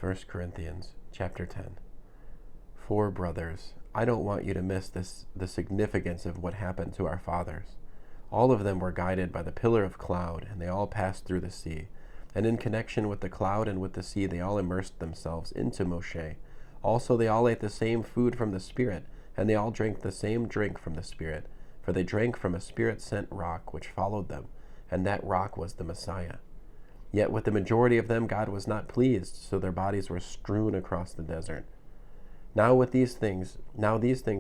1 Corinthians chapter 10. For brothers, I don't want you to miss the significance of what happened to our fathers. All of them were guided by the pillar of cloud, and they all passed through the sea. And in connection with the cloud and with the sea, they all immersed themselves into Moshe. Also they all ate the same food from the Spirit, and they all drank the same drink from the Spirit. For they drank from a Spirit-sent rock which followed them, and that rock was the Messiah. Yet with the majority of them God was not pleased, so their bodies were strewn across the desert. Now these things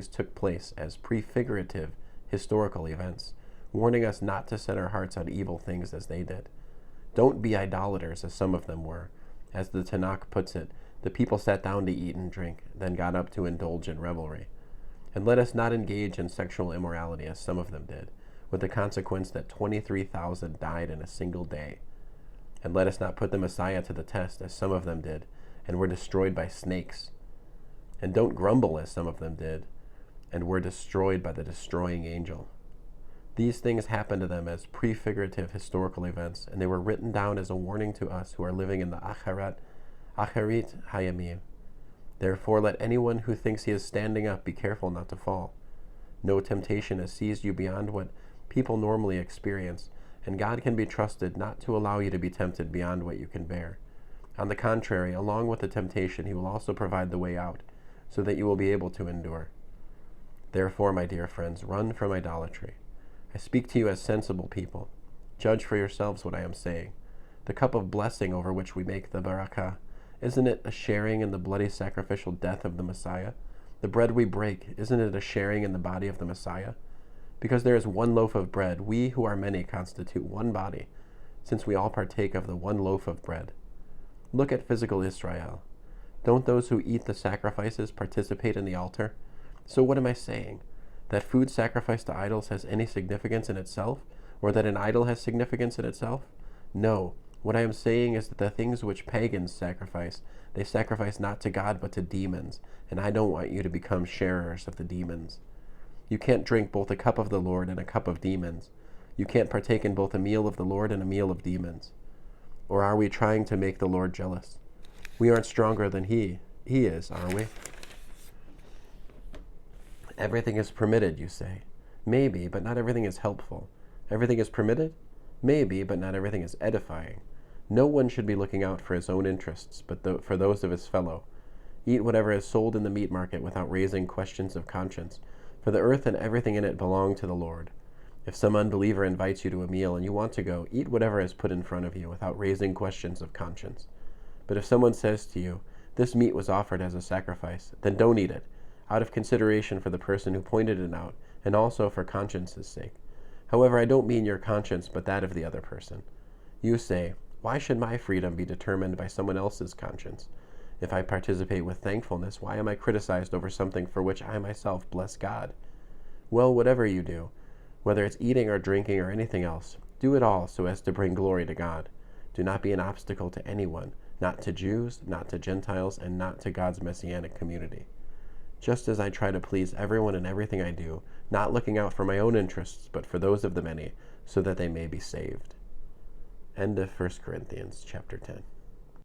took place as prefigurative historical events, warning us not to set our hearts on evil things as they did. Don't be idolaters, as some of them were. As the Tanakh puts it, the people sat down to eat and drink, then got up to indulge in revelry. And let us not engage in sexual immorality, as some of them did, with the consequence that 23,000 died in a single day. And let us not put the Messiah to the test, as some of them did, and were destroyed by snakes. And don't grumble, as some of them did, and were destroyed by the destroying angel. These things happened to them as prefigurative historical events, and they were written down as a warning to us who are living in the Acharit Hayamim. Therefore let anyone who thinks he is standing up be careful not to fall. No temptation has seized you beyond what people normally experience, and God can be trusted not to allow you to be tempted beyond what you can bear. On the contrary, along with the temptation, he will also provide the way out, so that you will be able to endure. Therefore, my dear friends, run from idolatry. I speak to you as sensible people. Judge for yourselves what I am saying. The cup of blessing over which we make the barakah, isn't it a sharing in the bloody sacrificial death of the Messiah? The bread we break, isn't it a sharing in the body of the Messiah? Because there is one loaf of bread, we who are many constitute one body, since we all partake of the one loaf of bread. Look at physical Israel. Don't those who eat the sacrifices participate in the altar? So what am I saying? That food sacrificed to idols has any significance in itself, or that an idol has significance in itself? No. What I am saying is that the things which pagans sacrifice, they sacrifice not to God but to demons, and I don't want you to become sharers of the demons. You can't drink both a cup of the Lord and a cup of demons. You can't partake in both a meal of the Lord and a meal of demons. Or are we trying to make the Lord jealous? We aren't stronger than He is, are we? Everything is permitted, you say. Maybe, but not everything is helpful. Everything is permitted? Maybe, but not everything is edifying. No one should be looking out for his own interests, but for those of his fellow. Eat whatever is sold in the meat market without raising questions of conscience, for the earth and everything in it belong to the Lord. If some unbeliever invites you to a meal and you want to go, eat whatever is put in front of you without raising questions of conscience. But if someone says to you, "This meat was offered as a sacrifice," then don't eat it, out of consideration for the person who pointed it out, and also for conscience's sake. However, I don't mean your conscience, but that of the other person. You say, "Why should my freedom be determined by someone else's conscience? If I participate with thankfulness, why am I criticized over something for which I myself bless God?" Well, whatever you do, whether it's eating or drinking or anything else, do it all so as to bring glory to God. Do not be an obstacle to anyone, not to Jews, not to Gentiles, and not to God's messianic community. Just as I try to please everyone in everything I do, not looking out for my own interests, but for those of the many, so that they may be saved. End of 1 Corinthians chapter 10.